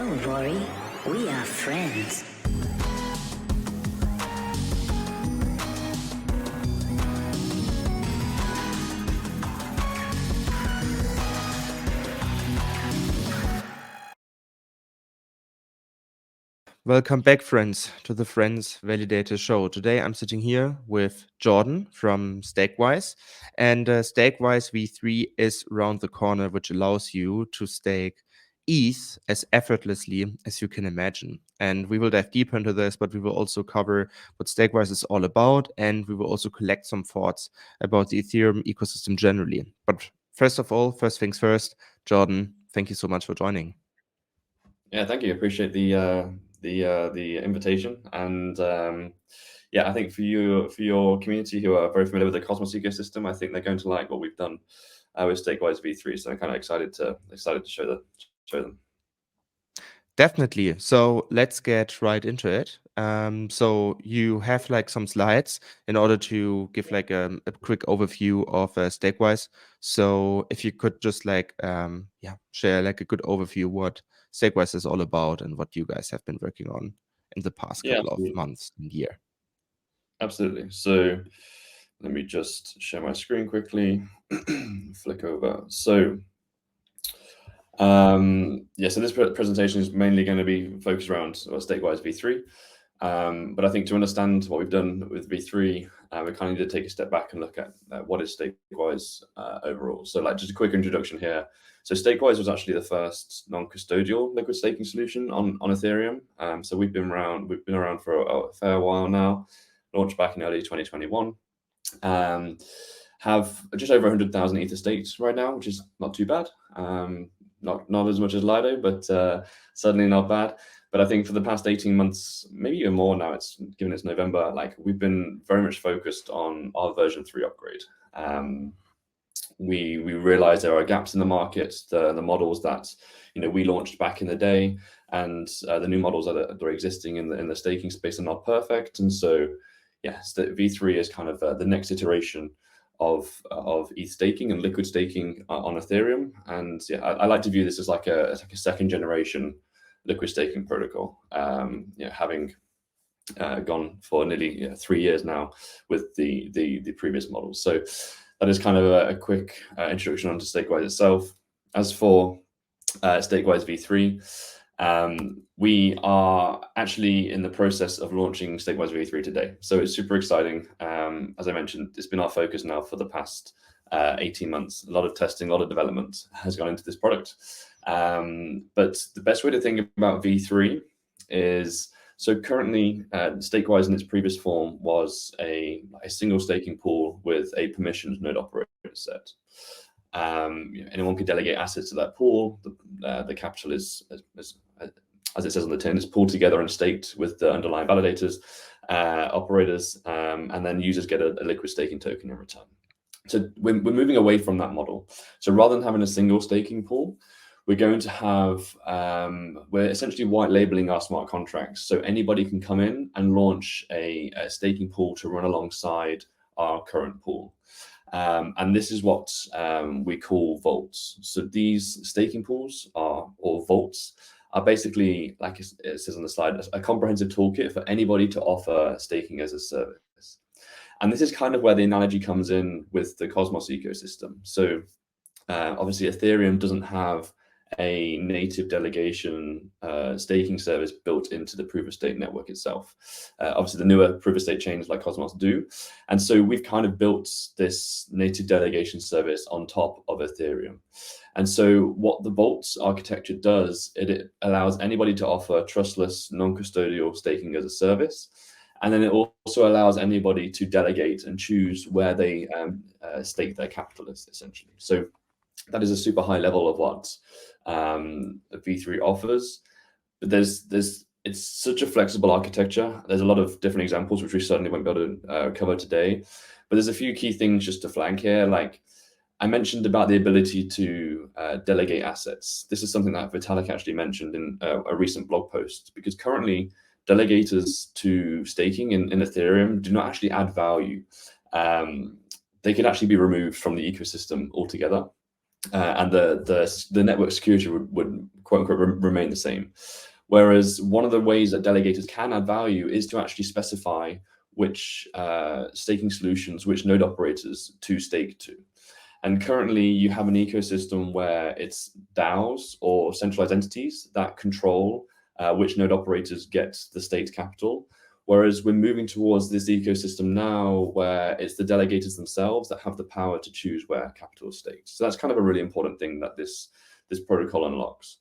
Don't worry, we are friends. Welcome back, friends, to the Friends Validator show. Today I'm sitting here with Jordan from Stakewise, and Stakewise V3 is around the corner, which allows you to stake ETH as effortlessly as you can imagine. And we will dive deeper into this, but we will also cover what Stakewise is all about, and we will also collect some thoughts about the Ethereum ecosystem generally. But first of all, first things first, Jordan, thank you so much for joining. Yeah, thank you. Appreciate the invitation, and yeah, I think for your community who are very familiar with the Cosmos ecosystem, I think they're going to like what we've done with Stakewise V3. So I'm kind of excited to show them. Definitely. So let's get right into it. So you have like some slides in order to give like a quick overview of Stakewise. So if you could just like share like a good overview what Stakewise is all about and what you guys have been working on in the past Yeah, couple of months and year. absolutely. So let me just share my screen quickly. Flick over. So so this presentation is mainly going to be focused around Stakewise V3. But I think to understand what we've done with V3, we kind of need to take a step back and look at what is Stakewise overall. So like just a quick introduction here. So Stakewise was actually the first non-custodial liquid staking solution on Ethereum. So we've been around for a fair while now, launched back in early 2021. Have just over 100,000 ETH staked right now, which is not too bad. Not as much as Lido, but certainly not bad. But I think for the past 18 months, maybe even more now, given it's November, like we've been very much focused on our version 3 upgrade. We realize there are gaps in the market, the models that we launched back in the day, and the new models that are existing in the staking space are not perfect. And so, yes, the V3 is kind of the next iteration of ETH staking and liquid staking on Ethereum. And yeah, I like to view this as like a second generation liquid staking protocol. Having gone for nearly 3 years now with the previous models. So that is kind of a quick introduction onto Stakewise itself. As for Stakewise V3, we are actually in the process of launching Stakewise V3 today. So it's super exciting. As I mentioned, it's been our focus now for the past 18 months. A lot of testing, a lot of development has gone into this product. But the best way to think about V3 is, so currently Stakewise in its previous form was a single staking pool with a permissioned node operator set. Anyone could delegate assets to that pool. The capital is, as it says on the tin, is pulled together and staked with the underlying validators, operators, and then users get a liquid staking token in return. So we're moving away from that model. So rather than having a single staking pool, we're going to have, we're essentially white labeling our smart contracts. So anybody can come in and launch a staking pool to run alongside our current pool. And this is what we call vaults. So these staking pools or vaults are basically, like it says on the slide, a comprehensive toolkit for anybody to offer staking as a service. And this is kind of where the analogy comes in with the Cosmos ecosystem. So obviously Ethereum doesn't have a native delegation staking service built into the proof of stake network itself. Obviously, the newer proof of stake chains like Cosmos do. And so we've kind of built this native delegation service on top of Ethereum. And so what the vaults architecture does, it allows anybody to offer trustless, non-custodial staking as a service. And then it also allows anybody to delegate and choose where they stake their capital, essentially. So that is a super high level of what V3 offers. But it's such a flexible architecture. There's a lot of different examples, which we certainly won't be able to cover today. But there's a few key things just to flag here. Like I mentioned about the ability to delegate assets. This is something that Vitalik actually mentioned in a recent blog post, because currently delegators to staking in Ethereum do not actually add value. They could actually be removed from the ecosystem altogether. and the network security would quote unquote remain the same. Whereas one of the ways that delegators can add value is to actually specify which staking solutions, which node operators to stake to. And currently you have an ecosystem where it's DAOs or centralized entities that control which node operators get the staked capital. Whereas we're moving towards this ecosystem now where it's the delegators themselves that have the power to choose where capital is staked. So that's kind of a really important thing that this protocol unlocks.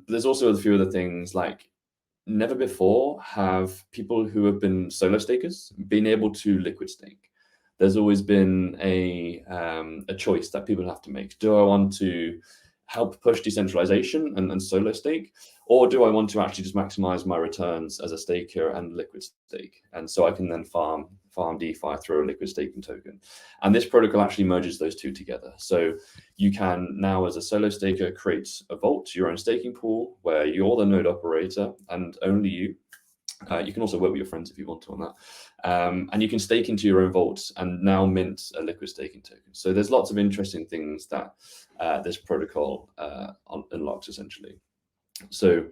There's also a few other things, like never before have people who have been solo stakers been able to liquid stake. There's always been a choice that people have to make. Do I want to help push decentralization and solo stake, or do I want to actually just maximize my returns as a staker and liquid stake? And so I can then farm DeFi through a liquid staking token. And this protocol actually merges those two together. So you can now, as a solo staker, create a vault, your own staking pool, where you're the node operator and only you. You can also work with your friends if you want to on that. And you can stake into your own vaults and now mint a liquid staking token. So there's lots of interesting things that this protocol unlocks essentially. So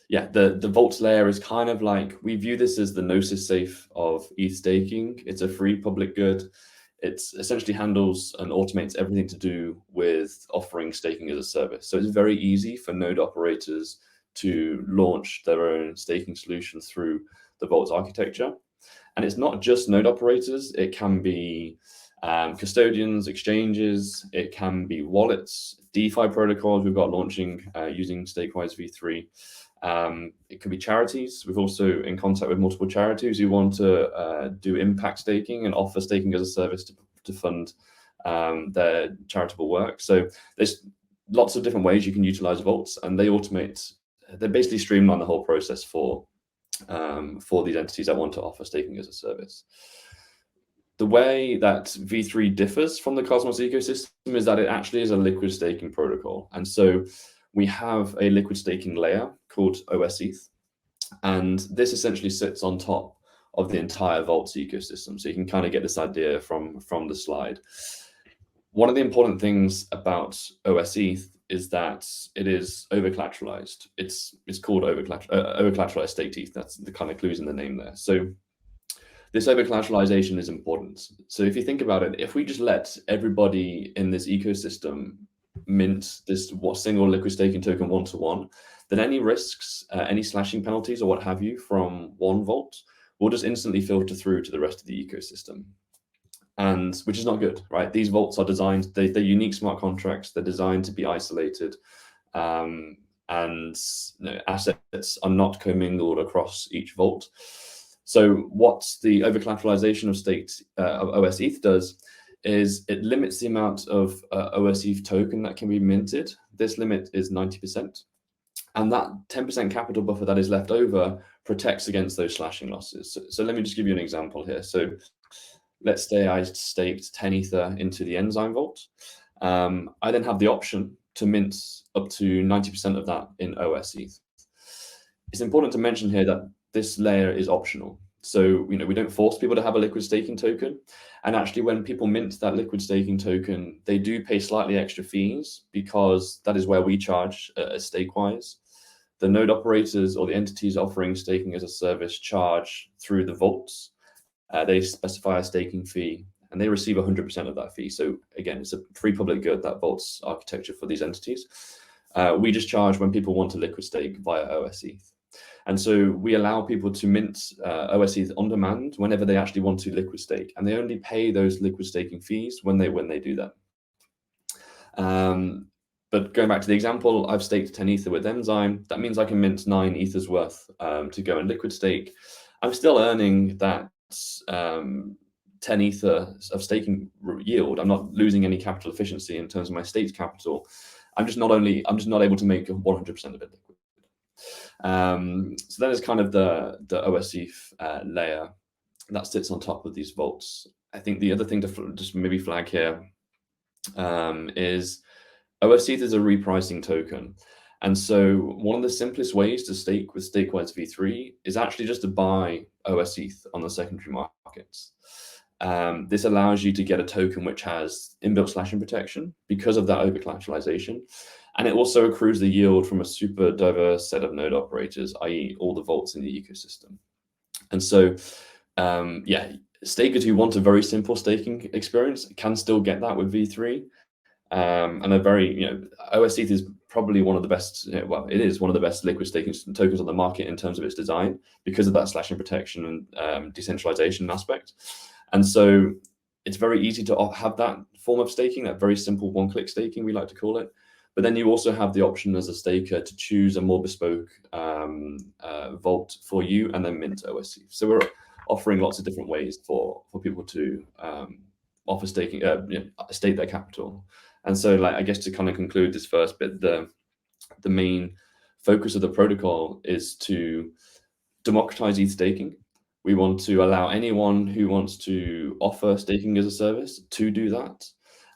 yeah, the vaults layer is kind of like, we view this as the gnosis safe of ETH staking. It's a free public good. It essentially handles and automates everything to do with offering staking as a service. So it's very easy for node operators to launch their own staking solution through the vaults architecture. And it's not just node operators. It can be custodians, exchanges, it can be wallets, DeFi protocols we've got launching using Stakewise v3. It can be charities. We've also in contact with multiple charities who want to do impact staking and offer staking as a service to fund their charitable work. So there's lots of different ways you can utilize vaults, and they basically streamline the whole process for these entities that want to offer staking as a service. The way that V3 differs from the Cosmos ecosystem is that it actually is a liquid staking protocol. And so we have a liquid staking layer called OSETH, and this essentially sits on top of the entire Vaults ecosystem. So you can kind of get this idea from the slide. One of the important things about OSETH is that it is over-collateralized. It's called over-collateralized staked ETH. That's the kind of clues in the name there. So this over-collateralization is important. So if you think about it, if we just let everybody in this ecosystem mint this single liquid staking token one-to-one, then any risks, any slashing penalties or what have you from one vault will just instantly filter through to the rest of the ecosystem. And which is not good, right? These vaults are designed, they're unique smart contracts. They're designed to be isolated, and assets are not commingled across each vault. So what the over-collateralization of staked OSETH does is it limits the amount of OSETH token that can be minted. This limit is 90%. And that 10% capital buffer that is left over protects against those slashing losses. So let me just give you an example here. So let's say I staked 10 Ether into the Enzyme vault. I then have the option to mint up to 90% of that in OSETH. It's important to mention here that this layer is optional. So, we don't force people to have a liquid staking token. And actually, when people mint that liquid staking token, they do pay slightly extra fees because that is where we charge Stakewise. The node operators or the entities offering staking as a service charge through the vaults. They specify a staking fee and they receive 100% of that fee. So again, it's a free public good, that vaults architecture for these entities. We just charge when people want to liquid stake via OSETH. And so we allow people to mint OSETH on demand whenever they actually want to liquid stake. And they only pay those liquid staking fees when they do that. But going back to the example, I've staked 10 Ether with Enzyme. That means I can mint 9 Ethers worth to go and liquid stake. I'm still earning that 10 Ether of staking yield. I'm not losing any capital efficiency in terms of my staked capital. I'm just not able to make 100% of it liquid. So that is kind of the OSETH layer that sits on top of these vaults. I think the other thing to just maybe flag here is OSETH is a repricing token. And so one of the simplest ways to stake with Stakewise v3 is actually just to buy OSETH on the secondary markets. This allows you to get a token which has inbuilt slashing protection because of that over collateralization. And it also accrues the yield from a super diverse set of node operators, i.e. all the vaults in the ecosystem. And so, yeah, stakers who want a very simple staking experience can still get that with V3. And a very, OS ETH is probably one of the best, well, it is one of the best liquid staking tokens on the market in terms of its design because of that slashing protection and decentralization aspect. And so it's very easy to have that form of staking, that very simple one-click staking, we like to call it. But then you also have the option as a staker to choose a more bespoke vault for you and then mint OS ETH. So we're offering lots of different ways for people to offer staking, stake their capital. And so, like, I guess to kind of conclude this first bit, the main focus of the protocol is to democratize ETH staking. We want to allow anyone who wants to offer staking as a service to do that.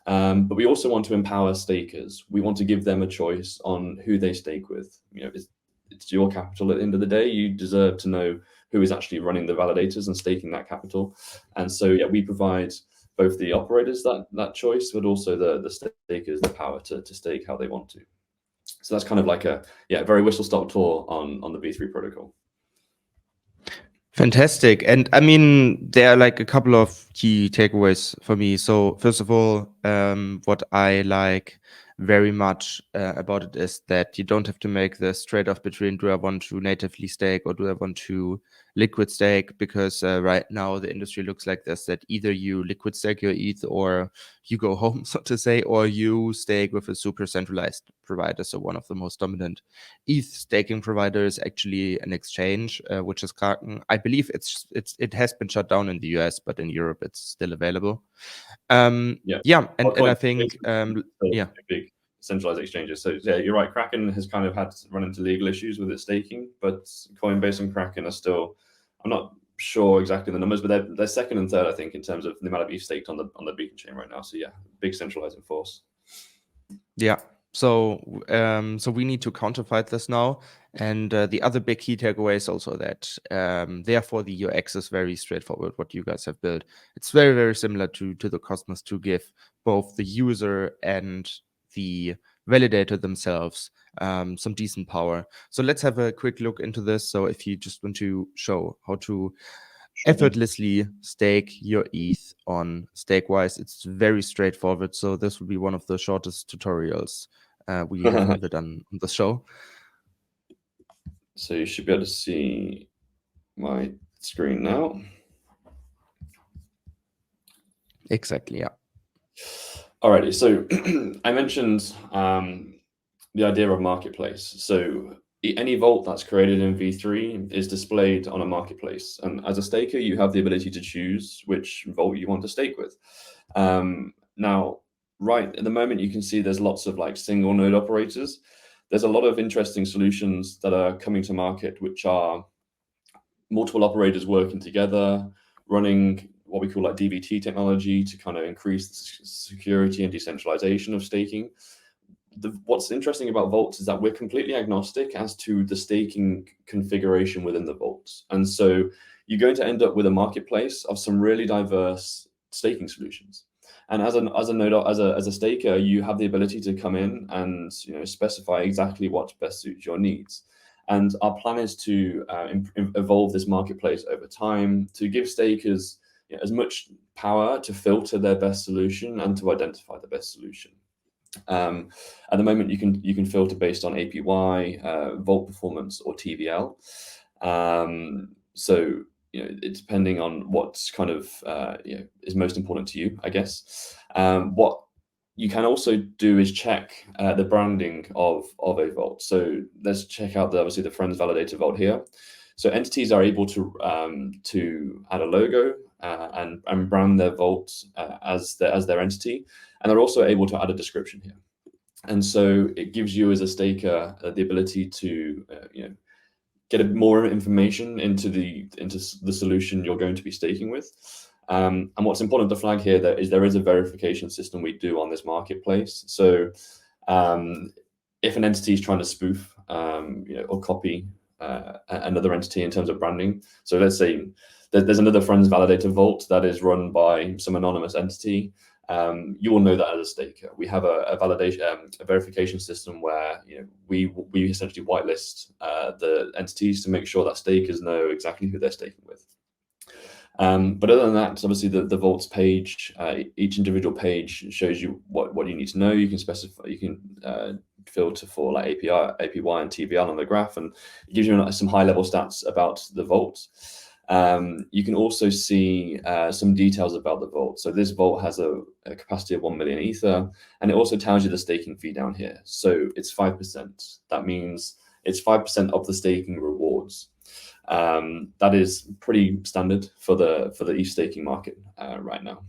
But we also want to empower stakers. We want to give them a choice on who they stake with. It's your capital at the end of the day. You deserve to know who is actually running the validators and staking that capital. And so, yeah, we provide both the operators that choice, but also the stakers the power to stake how they want to. So that's kind of like a very whistle-stop tour on the V3 protocol. Fantastic. And I mean, there are like a couple of key takeaways for me. So first of all, what I like very much about it is that you don't have to make this trade-off between do I want to natively stake or do I want to liquid stake, because right now the industry looks like this, that either you liquid stake your ETH or you go home, so to say, or you stake with a super centralized provider. So one of the most dominant ETH staking providers, actually an exchange, which is Kraken. I believe it has been shut down in the US, but in Europe it's still available. And I think big centralized exchanges. So yeah, you're right. Kraken has kind of had to run into legal issues with its staking, but Coinbase and Kraken are still, I'm not sure exactly the numbers, but they're second and third, I think, in terms of the amount of ETH staked on the Beacon chain right now. So yeah, big centralizing force. Yeah. So we need to counterfight this now. And the other big key takeaway is also that therefore the UX is very straightforward, what you guys have built. It's very, very similar to the Cosmos to give both the user and the validator themselves some decent power. So let's have a quick look into this. So if you just want to show how to effortlessly stake your ETH on Stakewise, it's very straightforward. So this will be one of the shortest tutorials we have ever done on the show. So you should be able to see my screen now. Exactly, yeah. Alrighty, so I mentioned the idea of marketplace. So any vault that's created in V3 is displayed on a marketplace. And as a staker, you have the ability to choose which vault you want to stake with. Now, right at the moment, you can see there's lots of like single node operators. There's a lot of interesting solutions that are coming to market, which are multiple operators working together, running what we call like DVT technology to kind of increase the security and decentralization of staking. What's interesting about vaults is that we're completely agnostic as to the staking configuration within the vaults. And so you're going to end up with a marketplace of some really diverse staking solutions. And as a staker, you have the ability to come in and specify exactly what best suits your needs. And our plan is to evolve this marketplace over time to give stakers as much power to filter their best solution and to identify the best solution. At the moment, you can filter based on APY, vault performance, or TVL. So it's depending on what's kind of is most important to you, I guess. What you can also do is check the branding of a vault. So let's check out obviously the Friends Validator vault here. So entities are able to add a logo and brand their vault as their entity, and they're also able to add a description here. And so it gives you as a staker the ability to get more information into the solution you're going to be staking with. And what's important to flag here there is a verification system we do on this marketplace. So if an entity is trying to spoof or copy another entity in terms of branding. So let's say there's another Friends Validator Vault that is run by some anonymous entity. You will know that as a staker. We have a validation, a verification system where we essentially whitelist the entities to make sure that stakers know exactly who they're staking with. But other than that, obviously the vaults page, each individual page shows you what you need to know. You can specify, you can filter for like API, APY, and TVL on the graph, and it gives you some high level stats about the vault. You can also see some details about the vault. So this vault has a capacity of 1 million Ether, and it also tells you the staking fee down here. So it's 5%. That means it's 5% of the staking rewards. That is pretty standard for the ETH staking market right now.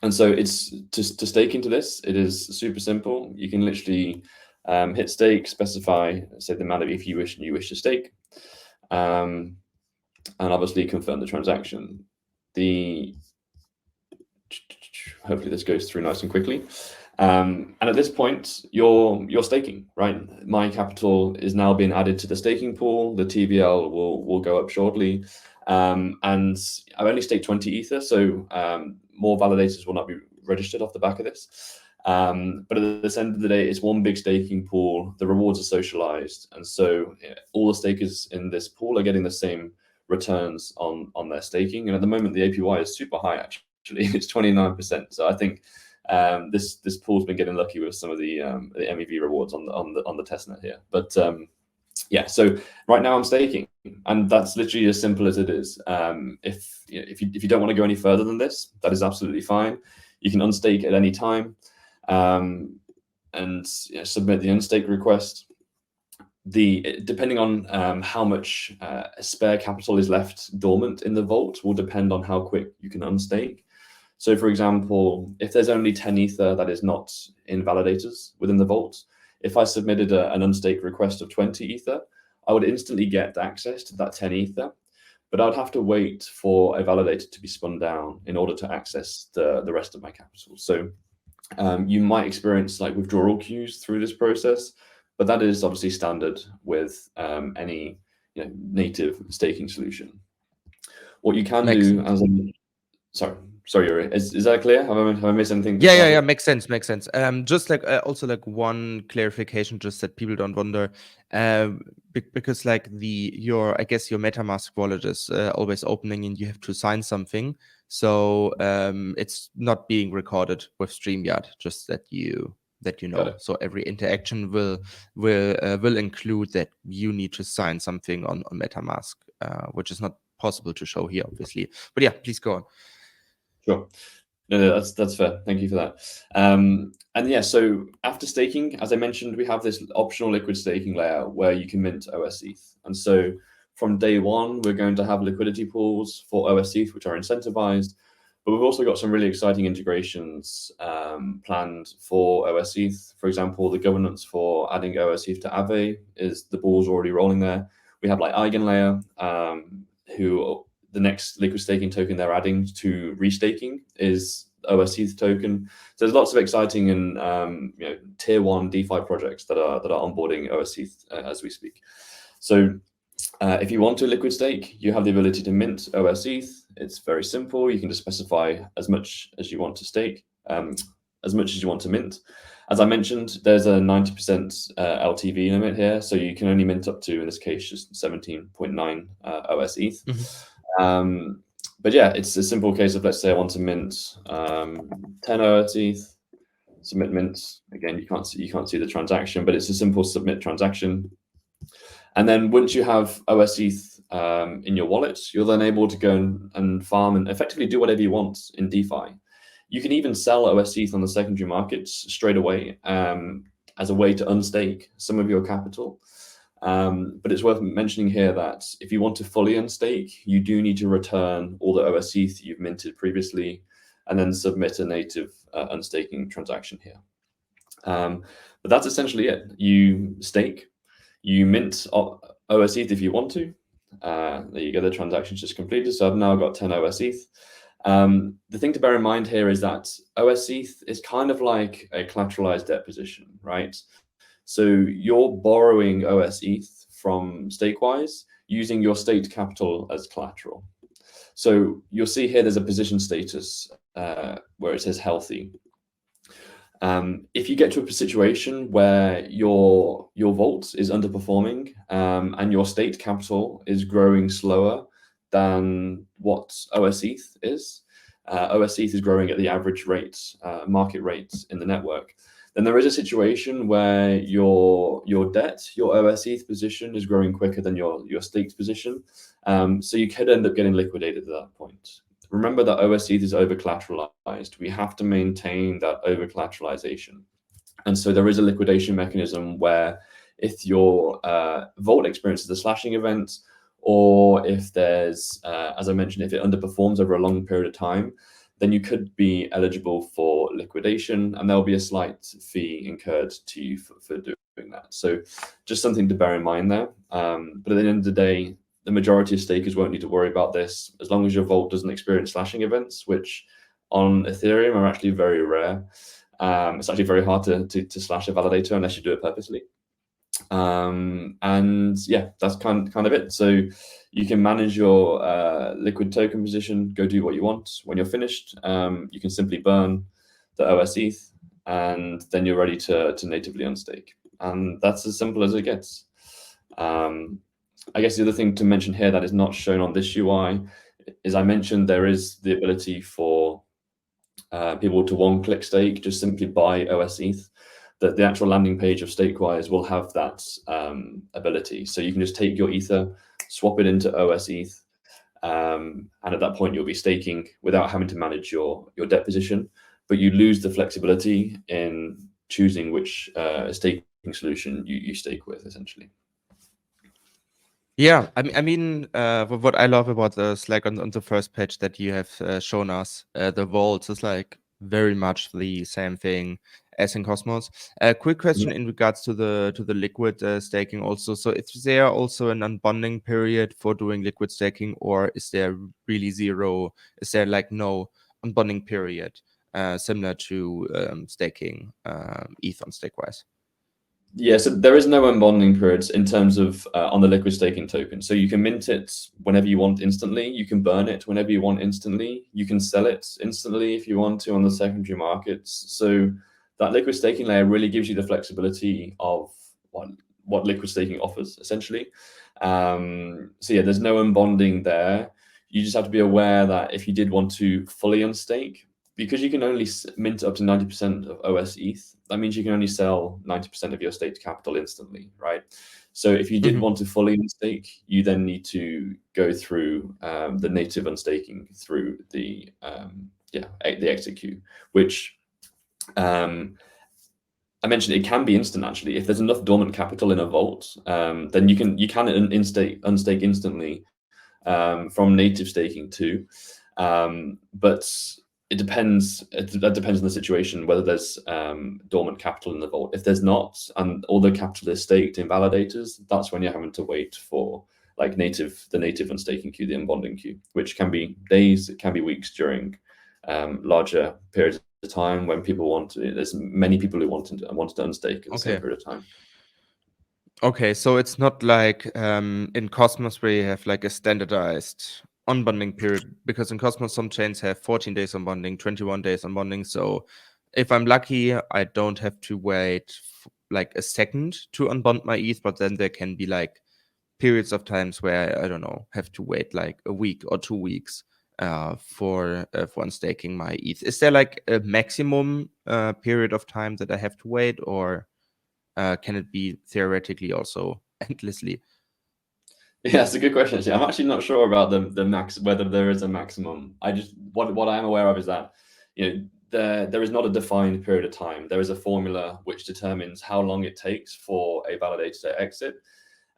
And so it's to stake into this, it is super simple. You can literally hit stake, specify, say, the amount of ETH you wish to stake, and obviously confirm the transaction. Hopefully this goes through nice and quickly. And at this point, you're staking, right? My capital is now being added to the staking pool. The TVL will go up shortly. And I've only staked 20 Ether, so more validators will not be registered off the back of this. But at the end of the day, it's one big staking pool. The rewards are socialized. And so all the stakers in this pool are getting the same returns on their staking. And at the moment, the APY is super high, actually. It's 29%. So I think this pool's been getting lucky with some of the MEV rewards on the testnet here. But yeah, so right now I'm staking, and that's literally as simple as it is. If you don't want to go any further than this, that is absolutely fine. You can unstake at any time, and submit the unstake request. Depending on how much spare capital is left dormant in the vault will depend on how quick you can unstake. So, for example, if there's only 10 Ether that is not in validators within the vault, if I submitted an unstake request of 20 Ether, I would instantly get access to that 10 Ether, but I'd have to wait for a validator to be spun down in order to access the rest of my capital. So you might experience like withdrawal queues through this process, but that is obviously standard with any native staking solution. What you can do as sorry, Yuri, is that clear? Have I missed anything? Yeah. Makes sense. Just like also like one clarification, just that people don't wonder, because like I guess your MetaMask wallet is always opening, and you have to sign something. So it's not being recorded with StreamYard. Just that you know. So every interaction will include that you need to sign something on MetaMask, which is not possible to show here, obviously. But yeah, please go on. Sure. No, that's fair. Thank you for that. And yeah, so after staking, as I mentioned, we have this optional liquid staking layer where you can mint OS ETH. And so from day one, we're going to have liquidity pools for OS ETH, which are incentivized. But we've also got some really exciting integrations planned for OS ETH. For example, the governance for adding OS ETH to Aave the ball's already rolling there. We have like EigenLayer, who the next liquid staking token they're adding to restaking is OS ETH token. So there's lots of exciting and tier 1 DeFi projects that are onboarding OS ETH as we speak. So if you want to liquid stake, you have the ability to mint OS ETH. It's very simple. You can just specify as much as you want to stake, as much as you want to mint. As I mentioned, there's a 90% LTV limit here, so you can only mint up to, in this case, just 17.9 OS ETH. Mm-hmm. But yeah, it's a simple case of, let's say I want to mint 10 OS ETH, submit mint. Again, you can't see the transaction, but it's a simple submit transaction. And then once you have OS ETH in your wallet, you're then able to go and farm and effectively do whatever you want in DeFi. You can even sell OS ETH on the secondary markets straight away as a way to unstake some of your capital. But it's worth mentioning here that if you want to fully unstake, you do need to return all the OS ETH you've minted previously and then submit a native unstaking transaction here. But that's essentially it. You stake, you mint OS ETH if you want to. There you go, the transaction's just completed. So I've now got 10 OS ETH. The thing to bear in mind here is that OS ETH is kind of like a collateralized debt position, right? So you're borrowing OS ETH from Stakewise using your staked capital as collateral. So you'll see here there's a position status where it says healthy. If you get to a situation where your vault is underperforming and your staked capital is growing slower than what OS ETH is, OS ETH is growing at the average rate, market rate in the network, then there is a situation where your debt, your OS ETH position is growing quicker than your staked position. So you could end up getting liquidated at that point. Remember that OS ETH is over-collateralized. We have to maintain that over-collateralization. And so there is a liquidation mechanism where if your vault experiences a slashing event, or if there's, as I mentioned, if it underperforms over a long period of time, then you could be eligible for liquidation, and there'll be a slight fee incurred to you for doing that. So just something to bear in mind there. But at the end of the day, the majority of stakers won't need to worry about this as long as your vault doesn't experience slashing events, which on Ethereum are actually very rare. It's actually very hard to slash a validator unless you do it purposely. And yeah, that's kind of it. So you can manage your liquid token position, go do what you want. When you're finished, you can simply burn the OS ETH, and then you're ready to natively unstake. And that's as simple as it gets. I guess the other thing to mention here that is not shown on this UI is I mentioned there is the ability for people to one-click stake, just simply buy OS ETH. That the actual landing page of Stakewise will have that ability. So you can just take your Ether, swap it into OS ETH, and at that point you'll be staking without having to manage your debt position, but you lose the flexibility in choosing which staking solution you stake with, essentially. Yeah, I mean, what I love about the Slack on the first page that you have shown us, the vaults is like very much the same thing as in Cosmos. A quick question in regards to the liquid staking also. So is there also an unbonding period for doing liquid staking, or is there really zero? Is there like no unbonding period similar to staking ETH on Stakewise? Yeah, so there is no unbonding periods in terms of on the liquid staking token. So you can mint it whenever you want instantly. You can burn it whenever you want instantly. You can sell it instantly if you want to on the secondary markets. So that liquid staking layer really gives you the flexibility of what liquid staking offers, essentially. So yeah, there's no unbonding there. You just have to be aware that if you did want to fully unstake, because you can only mint up to 90% of OS ETH, that means you can only sell 90% of your staked capital instantly, right? So if you did want to fully unstake, you then need to go through the native unstaking through the execute, which I mentioned it can be instant actually. If there's enough dormant capital in a vault, then you can unstake instantly from native staking too. But it depends. That depends on the situation, whether there's dormant capital in the vault. If there's not, and all the capital is staked in validators, that's when you're having to wait for like the native unstaking queue, the unbonding queue, which can be days, it can be weeks during larger periods of time when people want to. There's many people who wanted to unstake at the same period of time. Okay, so it's not like in Cosmos where you have like a standardized unbonding period, because in Cosmos some chains have 14 days unbonding, 21 days unbonding. So if I'm lucky, I don't have to wait like a second to unbond my ETH, but then there can be like periods of times where I don't know, have to wait like a week or 2 weeks for unstaking my ETH. Is there like a maximum period of time that I have to wait, or can it be theoretically also endlessly? Yeah, it's a good question. Actually, I'm actually not sure about the max, whether there is a maximum. I just what I am aware of is that there is not a defined period of time. There is a formula which determines how long it takes for a validator to exit,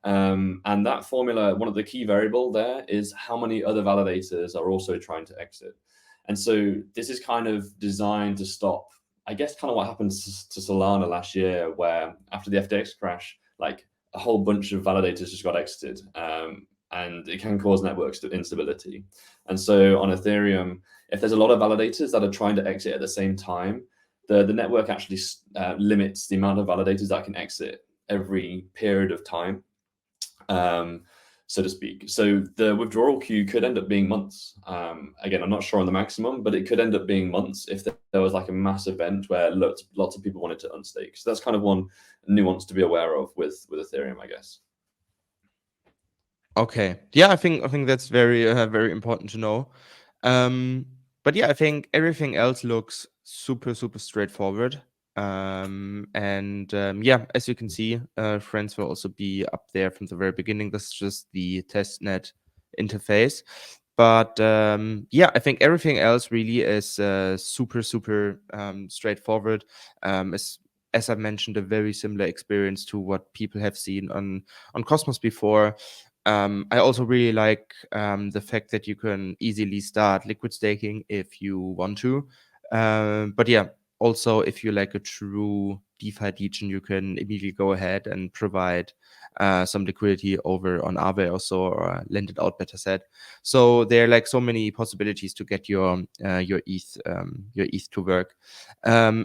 and that formula, one of the key variable there is how many other validators are also trying to exit. And so this is kind of designed to stop, I guess, kind of what happened to Solana last year, where after the FTX crash, like a whole bunch of validators just got exited, and it can cause network instability. And so on Ethereum, if there's a lot of validators that are trying to exit at the same time, the network actually limits the amount of validators that can exit every period of time. so to speak. So the withdrawal queue could end up being months. Again, I'm not sure on the maximum, but it could end up being months if there was like a mass event where lots of people wanted to unstake. So that's kind of one nuance to be aware of with Ethereum, I guess. Okay. Yeah, I think that's very very important to know. But yeah, I think everything else looks super straightforward. Yeah, as you can see, friends will also be up there from the very beginning. This is just the testnet interface. But yeah, I think everything else really is super straightforward. As I mentioned, a very similar experience to what people have seen on Cosmos before. I also really like the fact that you can easily start liquid staking if you want to. But yeah, also if you like a true DeFi degen, you can immediately go ahead and provide some liquidity over on Aave or so, or lend it out, better said. So there are like so many possibilities to get your ETH to work.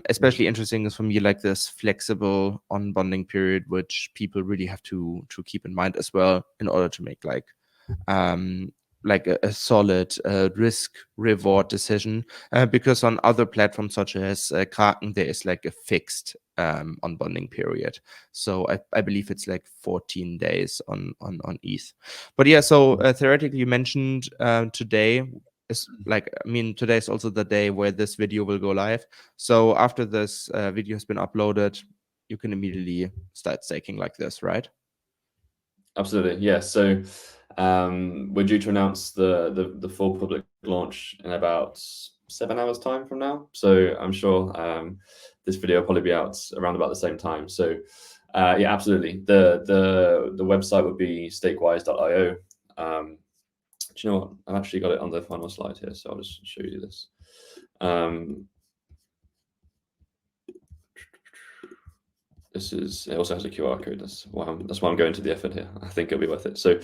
Especially interesting is for me like this flexible on bonding period, which people really have to keep in mind as well in order to make like a solid risk reward decision, because on other platforms such as Kraken there is like a fixed on bonding period. So I believe it's like 14 days on ETH. But yeah, so theoretically you mentioned today is like, I mean, today is also the day where this video will go live. So after this video has been uploaded, you can immediately start staking like this, right? Absolutely, yeah. So we're due to announce the full public launch in about 7 hours time from now. So I'm sure this video will probably be out around about the same time. So yeah, absolutely. The website would be stakewise.io. Do you know what? I've actually got it on the final slide here, so I'll just show you this. It also has a QR code. That's why I'm going to the effort here. I think it'll be worth it. So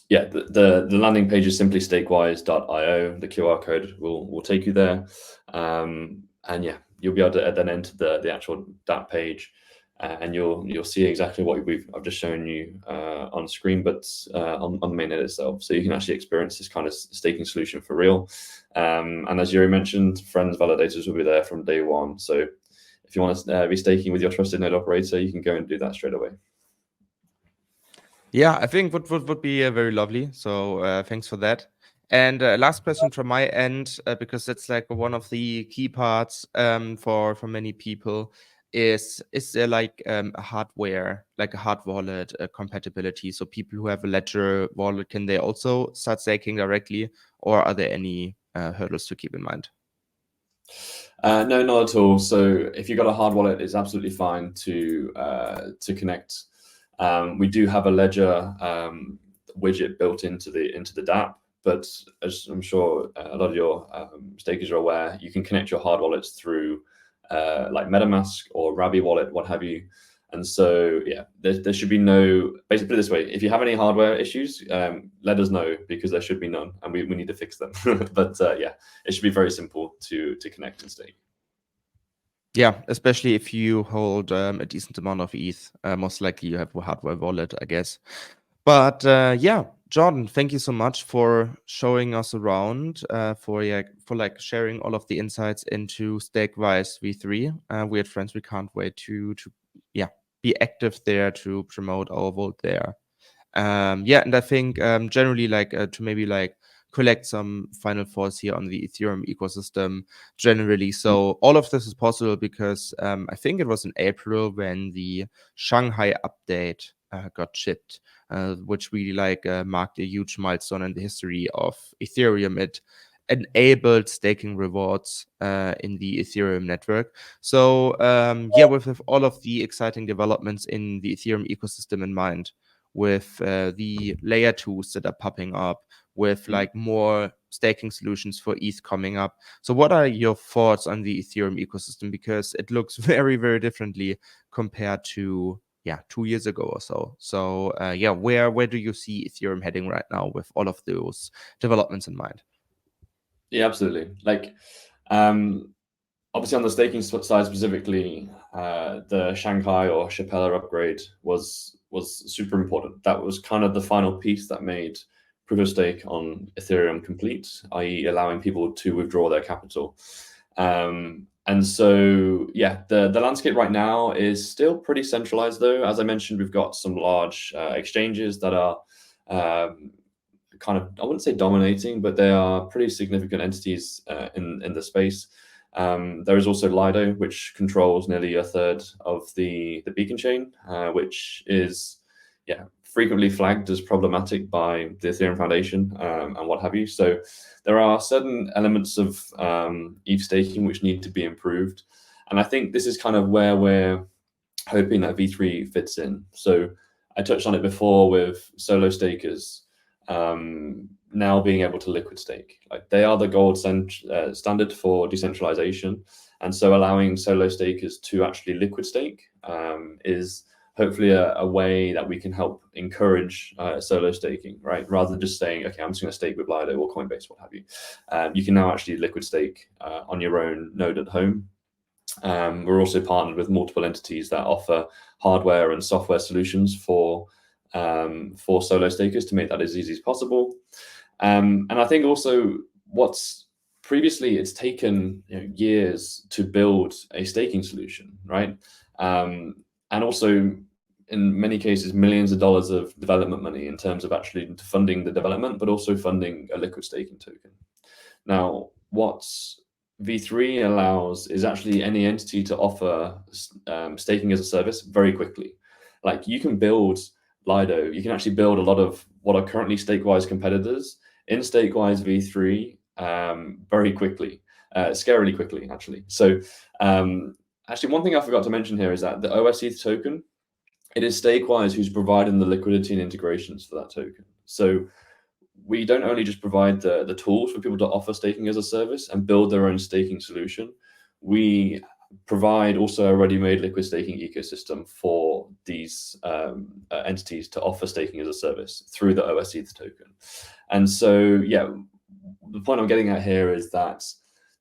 yeah, the landing page is simply stakewise.io. The QR code will take you there. And yeah, you'll be able to then enter the actual that page, and you'll see exactly what I've just shown you on screen, but on the mainnet itself. So you can actually experience this kind of staking solution for real. And as Yuri mentioned, friends validators will be there from day one. So if you want to be staking with your trusted node operator, you can go and do that straight away. Yeah, I think would be very lovely. So thanks for that. And last question from my end, because that's like one of the key parts for many people, is there like a hardware, like a hard wallet compatibility? So people who have a Ledger wallet, can they also start staking directly, or are there any hurdles to keep in mind? No, not at all. So if you've got a hard wallet, it's absolutely fine to connect. We do have a Ledger widget built into the dApp, but as I'm sure a lot of your stakers are aware, you can connect your hard wallets through like MetaMask or Rabi wallet, what have you. And so, yeah, there should be no, basically put it this way, if you have any hardware issues, let us know, because there should be none, and we need to fix them. But yeah, it should be very simple to connect and stake. Yeah, especially if you hold a decent amount of ETH, most likely you have a hardware wallet, I guess. But yeah, Jordan, thank you so much for showing us around, for like sharing all of the insights into Stakewise V3. We at Friends, we can't wait to yeah, be active there, to promote our vote there. Yeah, and I think generally like to maybe like collect some final thoughts here on the Ethereum ecosystem generally. So all of this is possible because I think it was in April when the Shanghai update got shipped, which really like marked a huge milestone in the history of Ethereum. It enabled staking rewards in the Ethereum network. So yeah, with all of the exciting developments in the Ethereum ecosystem in mind, with the layer 2s that are popping up, with like more staking solutions for ETH coming up. So what are your thoughts on the Ethereum ecosystem? Because it looks very differently compared to 2 years ago or so. So yeah, where do you see Ethereum heading right now with all of those developments in mind? Yeah, absolutely. Like, obviously on the staking side specifically, the Shanghai or Chappella upgrade was super important. That was kind of the final piece that made proof of stake on Ethereum complete, i.e., allowing people to withdraw their capital. And so, yeah, the landscape right now is still pretty centralized, though. As I mentioned, we've got some large exchanges that are kind of, I wouldn't say dominating, but they are pretty significant entities in the space. There is also Lido, which controls nearly a third of the beacon chain, which is frequently flagged as problematic by the Ethereum Foundation and what have you. So there are certain elements of ETH staking which need to be improved. And I think this is kind of where we're hoping that V3 fits in. So I touched on it before with solo stakers now being able to liquid stake. Like, they are the gold standard for decentralization. And so allowing solo stakers to actually liquid stake is hopefully a way that we can help encourage solo staking, right? Rather than just saying, okay, I'm just going to stake with Lido or Coinbase, what have you. You can now actually liquid stake on your own node at home. We're also partnered with multiple entities that offer hardware and software solutions for solo stakers to make that as easy as possible. And I think also what's previously, it's taken years to build a staking solution, right? And also, in many cases, millions of dollars of development money in terms of actually funding the development, but also funding a liquid staking token. Now, what V3 allows is actually any entity to offer staking as a service very quickly. Like, you can build Lido, you can actually build a lot of what are currently Stakewise competitors in Stakewise V3 very quickly, scarily quickly, actually. So actually, one thing I forgot to mention here is that the OS-ETH token, it is Stakewise who's providing the liquidity and integrations for that token. So we don't only just provide the tools for people to offer staking as a service and build their own staking solution, we provide also a ready-made liquid staking ecosystem for these entities to offer staking as a service through the OS-ETH token. And so, yeah, the point I'm getting at here is that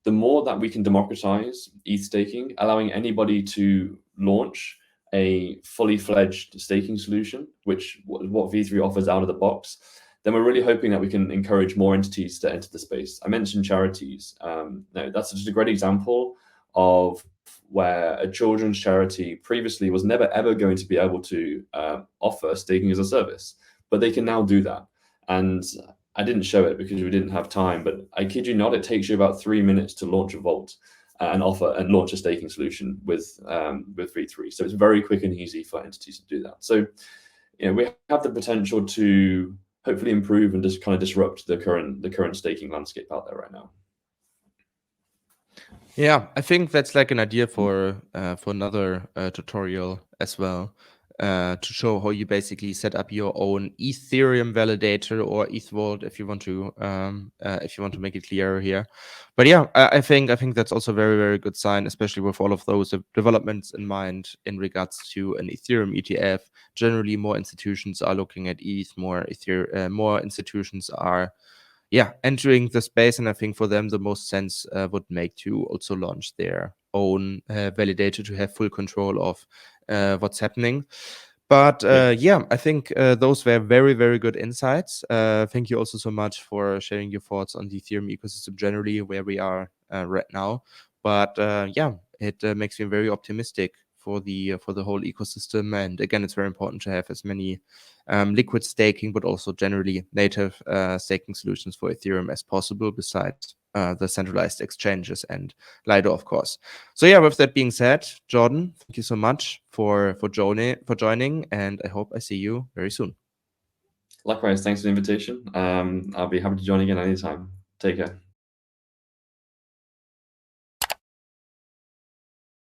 the more that we can democratize ETH staking, allowing anybody to launch a fully fledged staking solution, which what V3 offers out of the box, then we're really hoping that we can encourage more entities to enter the space. I mentioned charities. That's just a great example of where a children's charity previously was never ever going to be able to offer staking as a service, but they can now do that. And I didn't show it because we didn't have time, but I kid you not, it takes you about 3 minutes to launch a vault and launch a staking solution with V3. So it's very quick and easy for entities to do that. So we have the potential to hopefully improve and just kind of disrupt the current staking landscape out there right now. Yeah, I think that's like an idea for another tutorial as well, to show how you basically set up your own Ethereum validator or ETH vault if you want to make it clearer here. But yeah, I think that's also a very, very good sign, especially with all of those developments in mind in regards to an Ethereum ETF. Generally, more institutions are looking at ETH, more institutions are entering the space, and I think for them the most sense would make to also launch their own validator to have full control of what's happening. But I think those were very, very good insights. Thank you also so much for sharing your thoughts on the Ethereum ecosystem generally, where we are right now. But it makes me very optimistic for the whole ecosystem. And again, it's very important to have as many liquid staking, but also generally native staking solutions for Ethereum as possible, besides the centralized exchanges and Lido, of course. So yeah, with that being said, Jordan, thank you so much for joining, and I hope I see you very soon. Likewise, thanks for the invitation. I'll be happy to join again anytime. Take care.